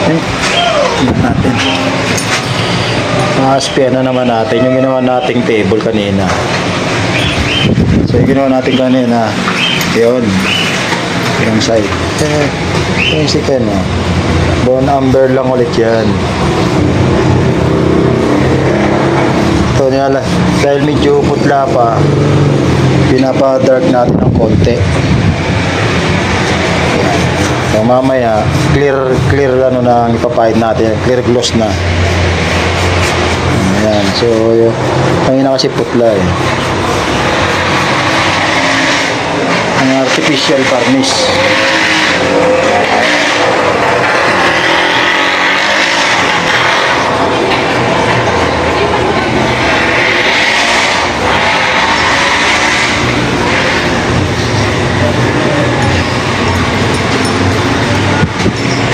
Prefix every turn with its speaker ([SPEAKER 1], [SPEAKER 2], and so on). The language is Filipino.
[SPEAKER 1] Okay. Tingnan natin. Mga na naman natin. Yung ginawa nating table kanina. So, yung ginawa natin kanina, yun. Yung side. Yung second, bone amber lang ulit yan. Ito nila, dahil medyo putla pa, pinapa-dark natin ng konti. So, mamaya, clear ano na ipapahid natin, clear gloss na. Ayan, so, kanina kasi putla eh. Ang artificial varnish.